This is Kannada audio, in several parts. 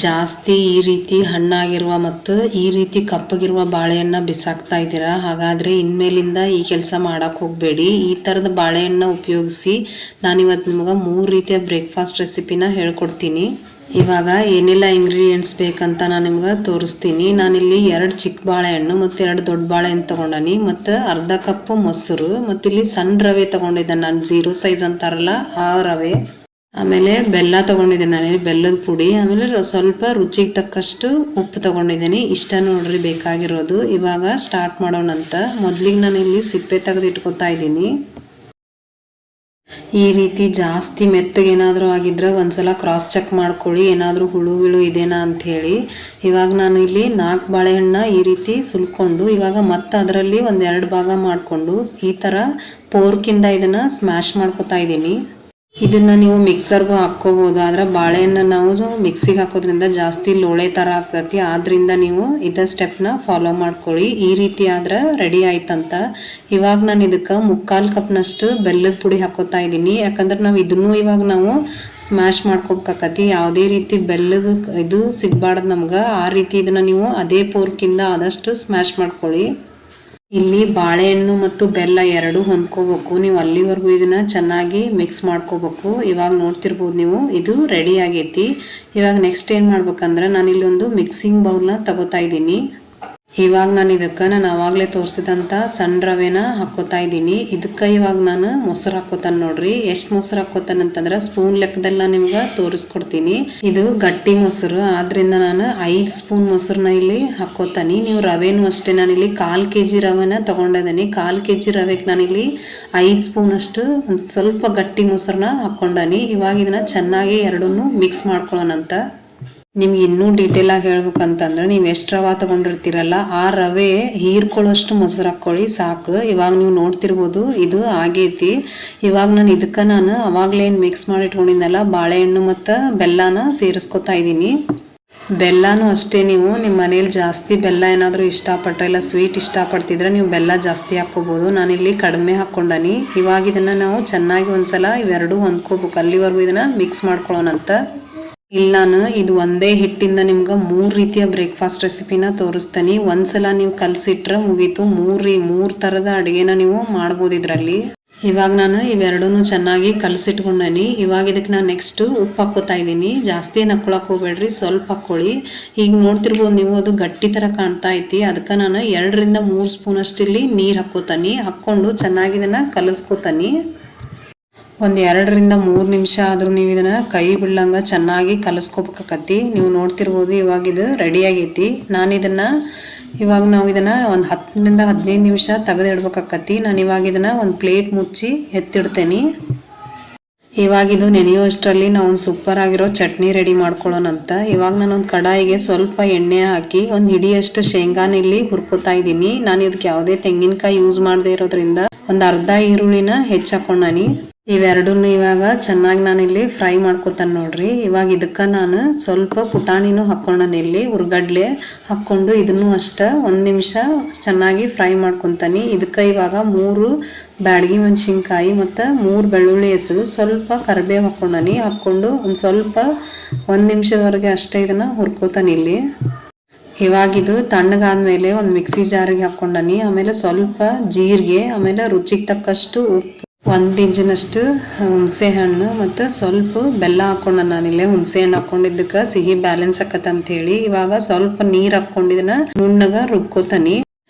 ಜಾಸ್ತಿ ಈ ರೀತಿ ಹಣ್ಣಾಗಿರುವ ಮತ್ತು ಈ ರೀತಿ ಕಪ್ಪಗಿರುವ ಬಾಳೆಹಣ್ಣ ಬಿಸಾಕ್ತಾ ಇದ್ದೀರಾ, ಹಾಗಾದರೆ ಇನ್ಮೇಲಿಂದ ಈ ಕೆಲಸ ಮಾಡೋಕ್ಕೆ ಹೋಗಬೇಡಿ. ಈ ಥರದ ಬಾಳೆಹಣ್ಣ ಉಪಯೋಗಿಸಿ ನಾನಿವತ್ತು ನಿಮಗೆ 3 ರೀತಿಯ ಬ್ರೇಕ್ಫಾಸ್ಟ್ ರೆಸಿಪಿನ ಹೇಳ್ಕೊಡ್ತೀನಿ. ಇವಾಗ ಏನೆಲ್ಲ ಇಂಗ್ರೀಡಿಯೆಂಟ್ಸ್ ಬೇಕಂತ ನಾನು ನಿಮ್ಗೆ ತೋರಿಸ್ತೀನಿ. ನಾನಿಲ್ಲಿ 2 ಚಿಕ್ಕ ಬಾಳೆಹಣ್ಣು ಮತ್ತು 2 ದೊಡ್ಡ ಬಾಳೆಹಣ್ಣು ತೊಗೊಂಡನಿ, ಮತ್ತು ಅರ್ಧ ಕಪ್ ಮೊಸರು, ಮತ್ತು ಇಲ್ಲಿ ಸಣ್ಣ ರವೆ ತೊಗೊಂಡಿದ್ದೆ ನಾನು, 0 ಸೈಜ್ ಅಂತಾರಲ್ಲ ಆ ರವೆ. ಆಮೇಲೆ ಬೆಲ್ಲ ತೊಗೊಂಡಿದ್ದೀನಿ ನಾನು, ಬೆಲ್ಲದ ಪುಡಿ. ಆಮೇಲೆ ಸ್ವಲ್ಪ ರುಚಿಗೆ ತಕ್ಕಷ್ಟು ಉಪ್ಪು ತೊಗೊಂಡಿದ್ದೀನಿ. ಇಷ್ಟ ನೋಡ್ರಿ ಬೇಕಾಗಿರೋದು. ಇವಾಗ ಸ್ಟಾರ್ಟ್ ಮಾಡೋಣಂತ. ಮೊದಲಿಗೆ ನಾನು ಇಲ್ಲಿ ಸಿಪ್ಪೆ ತೆಗೆದು ಇಟ್ಕೊತಾ ಇದ್ದೀನಿ. ಈ ರೀತಿ ಜಾಸ್ತಿ ಮೆತ್ತಗೆ ಏನಾದರೂ ಆಗಿದ್ರೆ ಒಂದ್ಸಲ ಕ್ರಾಸ್ ಚೆಕ್ ಮಾಡ್ಕೊಳ್ಳಿ, ಏನಾದರೂ ಹುಳು ಇದೇನಾ ಅಂತ ಹೇಳಿ. ಇವಾಗ ನಾನು ಇಲ್ಲಿ 4 ಬಾಳೆಹಣ್ಣ ಈ ರೀತಿ ಸುಲ್ಕೊಂಡು ಇವಾಗ ಮತ್ತೆ ಅದರಲ್ಲಿ 1-2 ಭಾಗ ಮಾಡಿಕೊಂಡು ಈ ಥರ ಪೋರ್ಕಿಂದ ಇದನ್ನು ಸ್ಮ್ಯಾಶ್ ಮಾಡ್ಕೊತಾ ಇದ್ದೀನಿ. ಇದನ್ನು ನೀವು ಮಿಕ್ಸರ್ಗೂ ಹಾಕ್ಕೋಬೋದು, ಆದರೆ ಬಾಳೆಹಣ್ಣು ನಾವು ಮಿಕ್ಸಿಗೆ ಹಾಕೋದ್ರಿಂದ ಜಾಸ್ತಿ ಲೋಳೆ ಥರ ಆಗ್ತೈತಿ. ಆದ್ದರಿಂದ ನೀವು ಇದೇ ಸ್ಟೆಪ್ನ ಫಾಲೋ ಮಾಡ್ಕೊಳ್ಳಿ. ಈ ರೀತಿ ಆದ್ರೆ ರೆಡಿ ಆಯ್ತಂತ. ಇವಾಗ ನಾನು ಇದಕ್ಕೆ 3/4 ಕಪ್ನಷ್ಟು ಬೆಲ್ಲದ ಪುಡಿ ಹಾಕೋತಾ ಇದ್ದೀನಿ. ಯಾಕಂದ್ರೆ ನಾವು ಇದನ್ನು ಇವಾಗ ನಾವು ಸ್ಮ್ಯಾಶ್ ಮಾಡ್ಕೋಬೇಕಾಕತಿ. ಯಾವುದೇ ರೀತಿ ಬೆಲ್ಲದ ಇದು ಸಿಗಬಾರ್ದು ನಮ್ಗೆ. ಆ ರೀತಿ ಇದನ್ನು ನೀವು ಅದೇ ಪೋರ್ಕಿಂದ ಆದಷ್ಟು ಸ್ಮ್ಯಾಶ್ ಮಾಡ್ಕೊಳ್ಳಿ. ಇಲ್ಲಿ ಬಾಳೆಹಣ್ಣು ಮತ್ತು ಬೆಲ್ಲ ಎರಡೂ ಹೊಂದ್ಕೋಬೇಕು. ನೀವು ಅಲ್ಲಿವರೆಗೂ ಇದನ್ನ ಚೆನ್ನಾಗಿ ಮಿಕ್ಸ್ ಮಾಡ್ಕೋಬೇಕು. ಇವಾಗ ನೋಡ್ತಿರ್ಬೋದು ನೀವು, ಇದು ರೆಡಿ ಆಗೈತಿ. ಇವಾಗ ನೆಕ್ಸ್ಟ್ ಏನು ಮಾಡ್ಬೇಕಂದ್ರೆ ನಾನು ಇಲ್ಲಿ ಒಂದು ಮಿಕ್ಸಿಂಗ್ ಬೌಲ್ನ ತಗೋತಾ ಇದ್ದೀನಿ. ಇವಾಗ ನಾನು ಇದಕ್ಕೆ ಆವಾಗಲೇ ತೋರಿಸಿದಂಥ ಸಣ್ಣ ರವೆನ ಹಾಕ್ಕೋತಾ ಇದ್ದೀನಿ. ಇದಕ್ಕೆ ಇವಾಗ ನಾನು ಮೊಸರು ಹಾಕ್ಕೋತಾನೆ ನೋಡ್ರಿ. ಎಷ್ಟು ಮೊಸರು ಹಾಕ್ಕೋತಾನೆ ಅಂತಂದ್ರೆ ಸ್ಪೂನ್ ಲೆಕ್ಕದಲ್ಲಿ ನಾನು ನಿಮ್ಗೆ ತೋರಿಸ್ಕೊಡ್ತೀನಿ. ಇದು ಗಟ್ಟಿ ಮೊಸರು, ಆದ್ರಿಂದ ನಾನು 5 ಸ್ಪೂನ್ ಮೊಸರನ್ನ ಇಲ್ಲಿ ಹಾಕ್ಕೋತಾನೆ. ನೀವು ರವೆನೂ ಅಷ್ಟೇ, ನಾನಿಲ್ಲಿ 1/4 kg ರವೆನ ತೊಗೊಂಡಿದ್ದೀನಿ. 1/4 kg ರವೆಗೆ ನಾನಿಲ್ಲಿ 5 ಸ್ಪೂನ್ ಅಷ್ಟು ಒಂದು ಸ್ವಲ್ಪ ಗಟ್ಟಿ ಮೊಸರನ್ನ ಹಾಕ್ಕೊಂಡಾನಿ. ಇವಾಗ ಇದನ್ನ ಚೆನ್ನಾಗಿ ಎರಡನ್ನೂ ಮಿಕ್ಸ್ ಮಾಡ್ಕೊಳ್ಳೋಣಂತ. ನಿಮ್ಗೆ ಇನ್ನೂ ಡೀಟೇಲಾಗಿ ಹೇಳ್ಬೇಕಂತಂದ್ರೆ ನೀವು ಎಷ್ಟು ರವೆ ತೊಗೊಂಡಿರ್ತೀರಲ್ಲ ಆ ರವೆ ಹೀರ್ಕೊಳ್ಳೋಷ್ಟು ಮೊಸರು ಹಾಕ್ಕೊಳ್ಳಿ ಸಾಕು. ಇವಾಗ ನೀವು ನೋಡ್ತಿರ್ಬೋದು ಇದು ಆಗೈತಿ. ಇವಾಗ ನಾನು ಇದಕ್ಕೆ ಅವಾಗಲೇ ಏನು ಮಿಕ್ಸ್ ಮಾಡಿ ಇಟ್ಕೊಂಡಿದ್ದೆನಲ್ಲ ಬಾಳೆಹಣ್ಣು ಮತ್ತು ಬೆಲ್ಲನ ಸೇರಿಸ್ಕೊತಾ ಇದ್ದೀನಿ. ಬೆಲ್ಲನೂ ಅಷ್ಟೇ, ನೀವು ನಿಮ್ಮ ಮನೇಲಿ ಜಾಸ್ತಿ ಬೆಲ್ಲ ಏನಾದರೂ ಇಷ್ಟಪಟ್ಟರೆ ಇಲ್ಲ ಸ್ವೀಟ್ ಇಷ್ಟಪಡ್ತಿದ್ರೆ ನೀವು ಬೆಲ್ಲ ಜಾಸ್ತಿ ಹಾಕ್ಕೋಬೋದು. ನಾನಿಲ್ಲಿ ಕಡಿಮೆ ಹಾಕ್ಕೊಂಡಾನಿ. ಇವಾಗ ಇದನ್ನು ನಾವು ಚೆನ್ನಾಗಿ ಒಂದ್ಸಲ ಇವೆರಡೂ ಹೊಂದ್ಕೋಬೇಕು. ಅಲ್ಲಿವರೆಗೂ ಇದನ್ನು ಮಿಕ್ಸ್ ಮಾಡ್ಕೊಳ್ಳೋಣಂತ. ಇಲ್ಲಿ ನಾನು ಇದು ಒಂದೇ ಹಿಟ್ಟಿಂದ ನಿಮ್ಗೆ 3 ರೀತಿಯ ಬ್ರೇಕ್ಫಾಸ್ಟ್ ರೆಸಿಪಿನ ತೋರಿಸ್ತೀನಿ. ಒಂದ್ಸಲ ನೀವು ಕಲಸಿಟ್ರೆ ಮುಗೀತು. 3 ಥರದ ಅಡುಗೆನ ನೀವು ಮಾಡ್ಬೋದು ಇದರಲ್ಲಿ. ಇವಾಗ ನಾನು ಇವೆರಡೂ ಚೆನ್ನಾಗಿ ಕಲಸಿಟ್ಕೊಂಡೀನಿ. ಇವಾಗ ಇದಕ್ಕೆ ನಾನು ನೆಕ್ಸ್ಟ್ ಉಪ್ಪು ಹಾಕ್ಕೋತಾ ಇದ್ದೀನಿ. ಜಾಸ್ತಿ ಏನು ಹಾಕ್ಕೊಳಕ್ಕೆ ಹೋಗ್ಬೇಡ್ರಿ, ಸ್ವಲ್ಪ ಹಾಕ್ಕೊಳ್ಳಿ. ಈಗ ನೋಡ್ತಿರ್ಬೋದು ನೀವು, ಅದು ಗಟ್ಟಿ ಥರ ಕಾಣ್ತಾ ಐತಿ. ಅದಕ್ಕೆ ನಾನು 2-3 ಸ್ಪೂನ್ ಅಷ್ಟು ಇಲ್ಲಿ ನೀರು ಹಾಕ್ಕೋತಾನೆ. ಹಾಕ್ಕೊಂಡು ಚೆನ್ನಾಗಿ ಇದನ್ನು ಕಲಿಸ್ಕೋತಾನೆ. ಒಂದು 2-3 ನಿಮಿಷ ಆದರೂ ನೀವು ಇದನ್ನು ಕೈ ಬಿಡ್ಲಂಗೆ ಚೆನ್ನಾಗಿ ಕಲಿಸ್ಕೋಬೇಕಾಕತಿ. ನೀವು ನೋಡ್ತಿರ್ಬೋದು ಇವಾಗ ಇದು ರೆಡಿ ಆಗೈತಿ. ಇವಾಗ ನಾವು ಇದನ್ನು ಒಂದು 10-15 ನಿಮಿಷ ತೆಗೆದು ಇಡ್ಬೇಕಾಕತಿ. ನಾನು ಇವಾಗ ಇದನ್ನು ಒಂದು ಪ್ಲೇಟ್ ಮುಚ್ಚಿ ಎತ್ತಿಡ್ತೇನೆ. ಇವಾಗ ಇದು ನೆನೆಯೋಷ್ಟರಲ್ಲಿ ನಾವು ಒಂದು ಸೂಪರ್ ಆಗಿರೋ ಚಟ್ನಿ ರೆಡಿ ಮಾಡ್ಕೊಳ್ಳೋಣಂತ. ಇವಾಗ ನಾನೊಂದು ಕಡಾಯಿಗೆ ಸ್ವಲ್ಪ ಎಣ್ಣೆ ಹಾಕಿ ಒಂದು ಹಿಡಿಯಷ್ಟು ಶೇಂಗಾನ ಇಲ್ಲಿ ಹುರ್ಕೋತಾ ಇದ್ದೀನಿ. ನಾನು ಇದಕ್ಕೆ ಯಾವುದೇ ತೆಂಗಿನಕಾಯಿ ಯೂಸ್ ಮಾಡದೇ ಇರೋದ್ರಿಂದ ಒಂದು ಅರ್ಧ ಈರುಳ್ಳಿನ ಹೆಚ್ಚಾಕೊಂಡಾನಿ. ಇವೆರಡನ್ನೂ ಇವಾಗ ಚೆನ್ನಾಗಿ ನಾನಿಲ್ಲಿ ಫ್ರೈ ಮಾಡ್ಕೊತಾನೆ ನೋಡ್ರಿ. ಇವಾಗ ಇದಕ್ಕೆ ನಾನು ಸ್ವಲ್ಪ ಪುಟಾಣಿನೂ ಹಾಕ್ಕೊಂಡಾನೆ, ಇಲ್ಲಿ ಹುರ್ಗಡ್ಲೆ ಹಾಕ್ಕೊಂಡು ಇದನ್ನು ಅಷ್ಟೇ 1 ನಿಮಿಷ ಚೆನ್ನಾಗಿ ಫ್ರೈ ಮಾಡ್ಕೊತಾನೆ. ಇದಕ್ಕೆ ಇವಾಗ 3 ಬ್ಯಾಡಗಿ ಮೆಣಸಿನ್ಕಾಯಿ ಮತ್ತು 3 ಬೆಳ್ಳುಳ್ಳಿ ಹೆಸರು, ಸ್ವಲ್ಪ ಕರಿಬೇವು ಹಾಕ್ಕೊಂಡಾನೆ. ಹಾಕ್ಕೊಂಡು ಒಂದು ಸ್ವಲ್ಪ 1 ನಿಮಿಷದವರೆಗೆ ಅಷ್ಟೇ ಇದನ್ನು ಹುರ್ಕೋತಾನೆ ಇಲ್ಲಿ. ಇವಾಗಿದು ತಣ್ಣಗಾದ್ಮೇಲೆ ಒಂದು ಮಿಕ್ಸಿ ಜಾರಿಗೆ ಹಾಕ್ಕೊಂಡಾನಿ. ಆಮೇಲೆ ಸ್ವಲ್ಪ ಜೀರಿಗೆ, ಆಮೇಲೆ ರುಚಿಗೆ ತಕ್ಕಷ್ಟು ಉಪ್ಪು, 1 ಇಂಚಿನಷ್ಟು ಹುಣಸೆ ಹಣ್ಣು ಮತ್ತು ಸ್ವಲ್ಪ ಬೆಲ್ಲ ಹಾಕ್ಕೊಂಡ. ನಾನಿಲ್ಲೇ ಹುಣಸೆ ಹಣ್ಣು ಹಾಕ್ಕೊಂಡಿದ್ದಕ್ಕೆ ಸಿಹಿ ಬ್ಯಾಲೆನ್ಸ್ ಆಕತ್ತಂತೇಳಿ ಇವಾಗ ಸ್ವಲ್ಪ ನೀರು ಹಾಕ್ಕೊಂಡಿದ್ದನ್ನ ನುಣ್ಣಗೆ ರುಬ್ಕೋತಾನೆ.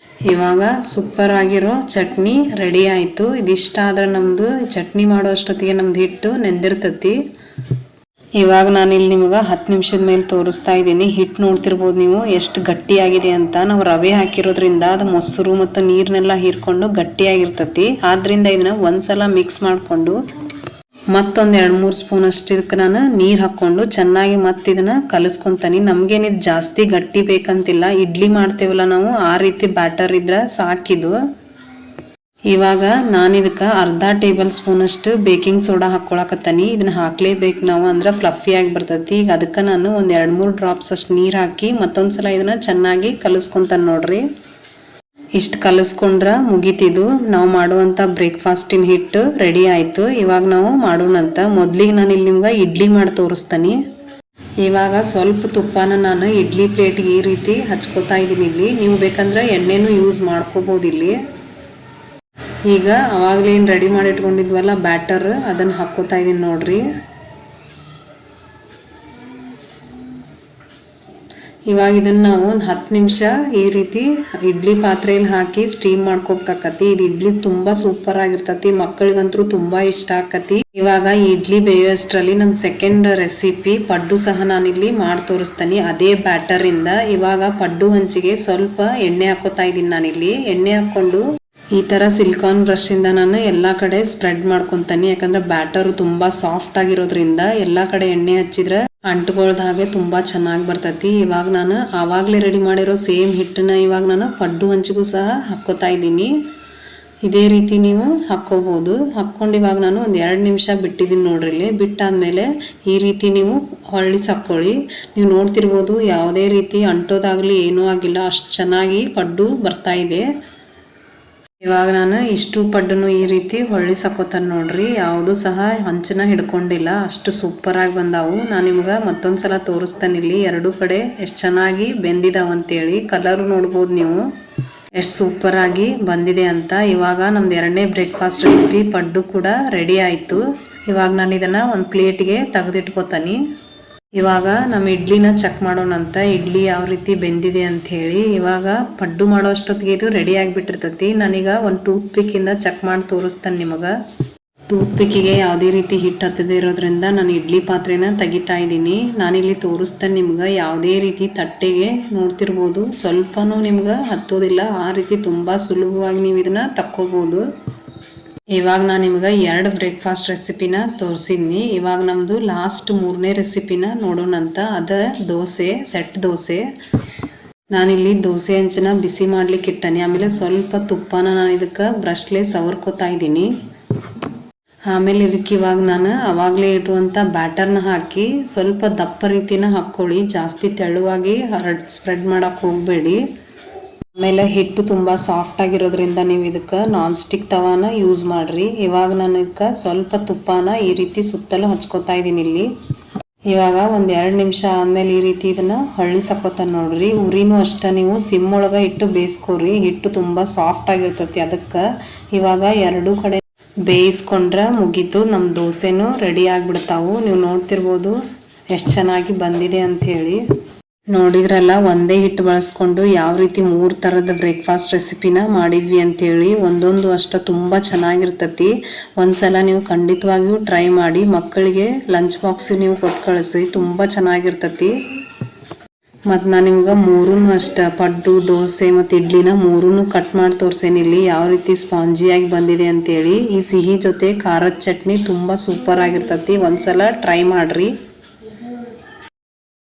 ಇವಾಗ ಸೂಪರ್ ಆಗಿರೋ ಚಟ್ನಿ ರೆಡಿ ಆಯಿತು. ಇದಿಷ್ಟ ಆದ್ರೆ ನಮ್ಮದು ಚಟ್ನಿ ಮಾಡೋ ಅಷ್ಟೊತ್ತಿಗೆ ನಮ್ದು ಹಿಟ್ಟು ನೆಂದಿರ್ತತಿ. ಇವಾಗ ನಾನಿಲ್ಲಿ ನಿಮಗೆ 10 ನಿಮಿಷದ ಮೇಲೆ ತೋರಿಸ್ತಾ ಇದ್ದೀನಿ. ಹಿಟ್ಟು ನೋಡ್ತಿರ್ಬೋದು ನೀವು ಎಷ್ಟು ಗಟ್ಟಿಯಾಗಿದೆ ಅಂತ. ನಾವು ರವೆ ಹಾಕಿರೋದ್ರಿಂದ ಅದು ಮೊಸರು ಮತ್ತು ನೀರನ್ನೆಲ್ಲ ಹೀರ್ಕೊಂಡು ಗಟ್ಟಿಯಾಗಿರ್ತತಿ. ಆದ್ದರಿಂದ ಇದನ್ನ ಒಂದ್ಸಲ ಮಿಕ್ಸ್ ಮಾಡಿಕೊಂಡು ಮತ್ತೊಂದು 2-3 ಸ್ಪೂನ್ ಅಷ್ಟು ಇದಕ್ಕೆ ನಾನು ನೀರು ಹಾಕ್ಕೊಂಡು ಚೆನ್ನಾಗಿ ಮತ್ತೆ ಇದನ್ನು ಕಲಿಸ್ಕೊತಾನೆ. ನಮಗೇನಿದು ಜಾಸ್ತಿ ಗಟ್ಟಿ ಬೇಕಂತಿಲ್ಲ, ಇಡ್ಲಿ ಮಾಡ್ತೇವಲ್ಲ ನಾವು ಆ ರೀತಿ ಬ್ಯಾಟರ್ ಇದ್ರೆ ಸಾಕಿದು. ಇವಾಗ ನಾನು ಇದಕ್ಕೆ ಅರ್ಧ ಟೇಬಲ್ ಸ್ಪೂನ್ ಅಷ್ಟು ಬೇಕಿಂಗ್ ಸೋಡಾ ಹಾಕ್ಕೊಳಕತ್ತಾನೆ. ಇದನ್ನ ಹಾಕ್ಲೇಬೇಕು ನಾವು, ಅಂದ್ರೆ ಫ್ಲಫಿ ಆಗಿ ಬರ್ತೈತಿ. ಈಗ ಅದಕ್ಕೆ ನಾನು ಒಂದು 2-3 ಡ್ರಾಪ್ಸ್ ಅಷ್ಟು ನೀರು ಹಾಕಿ ಮತ್ತೊಂದ್ಸಲ ಇದನ್ನ ಚೆನ್ನಾಗಿ ಕಲಿಸ್ಕೊಂತಾನೆ ನೋಡ್ರಿ. ಇಷ್ಟು ಕಲಿಸ್ಕೊಂಡ್ರೆ ಮುಗೀತಿದು ನಾವು ಮಾಡುವಂಥ ಬ್ರೇಕ್ಫಾಸ್ಟಿನ ಹಿಟ್ಟು ರೆಡಿ ಆಯಿತು. ಇವಾಗ ನಾವು ಮಾಡೋಣಂತ. ಮೊದಲಿಗೆ ನಾನು ಇಲ್ಲಿ ನಿಮ್ಗೆ ಇಡ್ಲಿ ಮಾಡಿ ತೋರಿಸ್ತಾನೆ. ಇವಾಗ ಸ್ವಲ್ಪ ತುಪ್ಪನ ನಾನು ಇಡ್ಲಿ ಪ್ಲೇಟ್ಗೆ ಈ ರೀತಿ ಹಚ್ಕೋತಾ ಇದ್ದೀನಿ. ಇಲ್ಲಿ ನೀವು ಬೇಕಂದ್ರೆ ಎಣ್ಣೆನೂ ಯೂಸ್ ಮಾಡ್ಕೋಬೋದು. ಇಲ್ಲಿ ಈಗ ಅವಾಗಲೇ ಏನು ರೆಡಿ ಮಾಡಿ ಇಟ್ಕೊಂಡಿದ್ವಲ್ಲ ಬ್ಯಾಟರ್, ಅದನ್ನು ಹಾಕ್ಕೋತಾ ಇದ್ದೀನಿ ನೋಡ್ರಿ. ಇವಾಗ ಇದನ್ನು ನಾವು ಒಂದು 10 ನಿಮಿಷ ಈ ರೀತಿ ಇಡ್ಲಿ ಪಾತ್ರೆಯಲ್ಲಿ ಹಾಕಿ ಸ್ಟೀಮ್ ಮಾಡ್ಕೋಬೇಕಾಕತಿ. ಇದು ಇಡ್ಲಿ ತುಂಬ ಸೂಪರ್ ಆಗಿರ್ತತಿ, ಮಕ್ಕಳಿಗಂತೂ ತುಂಬ ಇಷ್ಟ ಆಕತಿ. ಇವಾಗ ಈ ಇಡ್ಲಿ ಬೇಯೋಷ್ಟರಲ್ಲಿ ನಮ್ಮ ಸೆಕೆಂಡ್ ರೆಸಿಪಿ ಪಡ್ಡು ಸಹ ನಾನಿಲ್ಲಿ ಮಾಡಿ ತೋರಿಸ್ತೀನಿ ಅದೇ ಬ್ಯಾಟರಿಂದ. ಇವಾಗ ಪಡ್ಡು ಹಂಚಿಗೆ ಸ್ವಲ್ಪ ಎಣ್ಣೆ ಹಾಕೋತಾ ಇದ್ದೀನಿ. ನಾನಿಲ್ಲಿ ಎಣ್ಣೆ ಹಾಕ್ಕೊಂಡು ಈ ಥರ ಸಿಲಿಕಾನ್ ಬ್ರಷಿಂದ ನಾನು ಎಲ್ಲ ಕಡೆ ಸ್ಪ್ರೆಡ್ ಮಾಡ್ಕೊತೀನಿ. ಯಾಕಂದರೆ ಬ್ಯಾಟರು ತುಂಬ ಸಾಫ್ಟ್ ಆಗಿರೋದ್ರಿಂದ ಎಲ್ಲ ಕಡೆ ಎಣ್ಣೆ ಹಚ್ಚಿದ್ರೆ ಅಂಟ್ಕೊಳ್ದ ಹಾಗೆ ತುಂಬ ಚೆನ್ನಾಗಿ ಬರ್ತೈತಿ. ಇವಾಗ ನಾನು ಆವಾಗಲೇ ರೆಡಿ ಮಾಡಿರೋ ಸೇಮ್ ಹಿಟ್ಟನ್ನ ಇವಾಗ ನಾನು ಪಡ್ಡು ಹಂಚಿಗೂ ಸಹ ಹಾಕ್ಕೋತಾ ಇದ್ದೀನಿ. ಇದೇ ರೀತಿ ನೀವು ಹಾಕ್ಕೋಬೋದು. ಹಾಕ್ಕೊಂಡು ಇವಾಗ ನಾನು ಒಂದು 2 ನಿಮಿಷ ಬಿಟ್ಟಿದ್ದೀನಿ ನೋಡ್ರಿ. ಇಲ್ಲಿ ಬಿಟ್ಟಾದ್ಮೇಲೆ ಈ ರೀತಿ ನೀವು ಹೊಳ್ಳಿಸಿ ಹಾಕ್ಕೊಳ್ಳಿ. ನೀವು ನೋಡ್ತಿರ್ಬೋದು ಯಾವುದೇ ರೀತಿ ಅಂಟೋದಾಗಲಿ ಏನೂ ಆಗಿಲ್ಲ, ಅಷ್ಟು ಚೆನ್ನಾಗಿ ಪಡ್ಡು ಬರ್ತಾ ಇದೆ. ಇವಾಗ ನಾನು ಇಷ್ಟು ಪಡ್ಡನ್ನು ಈ ರೀತಿ ಹೊಳ್ಳಿಸಿ ಹಾಕೋತಾನೆ ನೋಡ್ರಿ. ಯಾವುದು ಸಹ ಹಂಚನ ಹಿಡ್ಕೊಂಡಿಲ್ಲ, ಅಷ್ಟು ಸೂಪರಾಗಿ ಬಂದಾವು. ನಾನು ನಿಮ್ಗೆ ಮತ್ತೊಂದು ಸಲ ತೋರಿಸ್ತಾನೆ ಇಲ್ಲಿ ಎರಡೂ ಕಡೆ ಎಷ್ಟು ಚೆನ್ನಾಗಿ ಬೆಂದಿದಾವ ಅಂತೇಳಿ. ಕಲರು ನೋಡ್ಬೋದು ನೀವು ಎಷ್ಟು ಸೂಪರಾಗಿ ಬಂದಿದೆ ಅಂತ. ಇವಾಗ ನಮ್ದು 2ನೇ ಬ್ರೇಕ್ಫಾಸ್ಟ್ ರೆಸಿಪಿ ಪಡ್ಡು ಕೂಡ ರೆಡಿ ಆಯಿತು. ಇವಾಗ ನಾನು ಇದನ್ನು ಒಂದು ಪ್ಲೇಟ್ಗೆ ತೆಗೆದಿಟ್ಕೋತಾನೆ. ಇವಾಗ ನಮ್ಮ ಇಡ್ಲಿನ ಚೆಕ್ ಮಾಡೋಣ ಅಂತ, ಇಡ್ಲಿ ಯಾವ ರೀತಿ ಬೆಂದಿದೆ ಅಂಥೇಳಿ. ಇವಾಗ ಪಡ್ಡು ಮಾಡೋ ಅಷ್ಟೊತ್ತಿಗೆ ಇದು ರೆಡಿ ಆಗಿಬಿಟ್ಟಿರ್ತೈತಿ. ನಾನೀಗ ಒಂದು ಟೂತ್ ಪಿಕ್ಕಿಂದ ಚೆಕ್ ಮಾಡಿ ತೋರಿಸ್ತಾನೆ ನಿಮಗೆ. ಟೂತ್ ಪಿಕ್ಕಿಗೆ ಯಾವುದೇ ರೀತಿ ಹಿಟ್ಟು ಹತ್ತದೇ ಇರೋದ್ರಿಂದ ನಾನು ಇಡ್ಲಿ ಪಾತ್ರೆನ ತೆಗಿತಾ ಇದ್ದೀನಿ. ನಾನಿಲ್ಲಿ ತೋರಿಸ್ತೇನೆ ನಿಮ್ಗೆ. ಯಾವುದೇ ರೀತಿ ತಟ್ಟೆಗೆ ನೋಡ್ತಿರ್ಬೋದು ಸ್ವಲ್ಪನೂ ನಿಮ್ಗೆ ಹತ್ತೋದಿಲ್ಲ. ಆ ರೀತಿ ತುಂಬ ಸುಲಭವಾಗಿ ನೀವು ಇದನ್ನು ತಕ್ಕೋಬೋದು. ಇವಾಗ ನಾನು ನಿಮ್ಗೆ 2 ಬ್ರೇಕ್ಫಾಸ್ಟ್ ರೆಸಿಪಿನ ತೋರಿಸಿದ್ನಿ. ಇವಾಗ ನಮ್ಮದು ಲಾಸ್ಟ್ 3ನೇ ರೆಸಿಪಿನ ನೋಡೋಣಂತ. ಅದು ದೋಸೆ, ಸೆಟ್ ದೋಸೆ. ನಾನಿಲ್ಲಿ ದೋಸೆ ಹಂಚನ ಬಿಸಿ ಮಾಡ್ಲಿಕ್ಕೆ ಇಟ್ಟನಿ. ಆಮೇಲೆ ಸ್ವಲ್ಪ ತುಪ್ಪನ ನಾನು ಇದಕ್ಕೆ ಬ್ರಷ್ಲೆ ಸವರ್ಕೋತಾ ಇದ್ದೀನಿ. ಆಮೇಲೆ ಇದಕ್ಕೆ ಇವಾಗ ನಾನು ಅವಾಗಲೇ ಇಡುವಂಥ ಬ್ಯಾಟರ್ನ ಹಾಕಿ ಸ್ವಲ್ಪ ದಪ್ಪ ರೀತಿನ ಹಾಕ್ಕೊಳ್ಳಿ. ಜಾಸ್ತಿ ತೆಳುವಾಗಿ ಸ್ಪ್ರೆಡ್ ಮಾಡೋಕ್ಕೆ ಹೋಗಬೇಡಿ. ಆಮೇಲೆ ಹಿಟ್ಟು ತುಂಬ ಸಾಫ್ಟ್ ಆಗಿರೋದ್ರಿಂದ ನೀವು ಇದಕ್ಕೆ ನಾನ್ ಸ್ಟಿಕ್ ತವಾನ ಯೂಸ್ ಮಾಡಿರಿ. ಇವಾಗ ನಾನು ಇದಕ್ಕೆ ಸ್ವಲ್ಪ ತುಪ್ಪನ ಈ ರೀತಿ ಸುತ್ತಲೂ ಹಚ್ಕೋತಾ ಇದ್ದೀನಿ ಇಲ್ಲಿ. ಇವಾಗ ಒಂದು 2 ನಿಮಿಷ ಆದಮೇಲೆ ಈ ರೀತಿ ಇದನ್ನು ಹೊಳ್ಳಿಸಕೋತಾನೆ ನೋಡ್ರಿ. ಉರಿನೂ ಅಷ್ಟೇ ನೀವು ಸಿಮ್ ಒಳಗೆ ಇಟ್ಟು ಬೇಯಿಸ್ಕೊರಿ. ಹಿಟ್ಟು ತುಂಬ ಸಾಫ್ಟ್ ಆಗಿರ್ತೈತಿ. ಅದಕ್ಕೆ ಇವಾಗ 2 ಕಡೆ ಬೇಯಿಸ್ಕೊಂಡ್ರೆ ಮುಗೀತು, ನಮ್ಮ ದೋಸೆನೂ ರೆಡಿ ಆಗಿಬಿಡ್ತಾವು. ನೀವು ನೋಡ್ತಿರ್ಬೋದು ಎಷ್ಟು ಚೆನ್ನಾಗಿ ಬಂದಿದೆ ಅಂಥೇಳಿ. ನೋಡಿದ್ರಲ್ಲ, ಒಂದೇ ಹಿಟ್ಟು ಬಳಸ್ಕೊಂಡು ಯಾವ ರೀತಿ 3 ಥರದ ಬ್ರೇಕ್ಫಾಸ್ಟ್ ರೆಸಿಪಿನ ಮಾಡಿದ್ವಿ ಅಂತೇಳಿ. ಒಂದೊಂದು ಅಷ್ಟು ತುಂಬ ಚೆನ್ನಾಗಿರ್ತತಿ. ಒಂದ್ಸಲ ನೀವು ಖಂಡಿತವಾಗಿಯೂ ಟ್ರೈ ಮಾಡಿ. ಮಕ್ಕಳಿಗೆ ಲಂಚ್ ಬಾಕ್ಸ್ ನೀವು ಕೊಟ್ಟು ಕಳಿಸಿ, ತುಂಬ ಚೆನ್ನಾಗಿರ್ತತಿ. ಮತ್ತು ನಾನು ನಿಮ್ಗೆ 3 ಅಷ್ಟು ಪಡ್ಡು, ದೋಸೆ ಮತ್ತು ಇಡ್ಲಿನ 3 ಕಟ್ ಮಾಡಿ ತೋರಿಸೇನಿಲ್ಲಿ ಯಾವ ರೀತಿ ಸ್ಪಾಂಜಿಯಾಗಿ ಬಂದಿದೆ ಅಂತೇಳಿ. ಈ ಸಿಹಿ ಜೊತೆ ಖಾರದ ಚಟ್ನಿ ತುಂಬ ಸೂಪರ್ ಆಗಿರ್ತತಿ. ಒಂದ್ಸಲ ಟ್ರೈ ಮಾಡಿರಿ.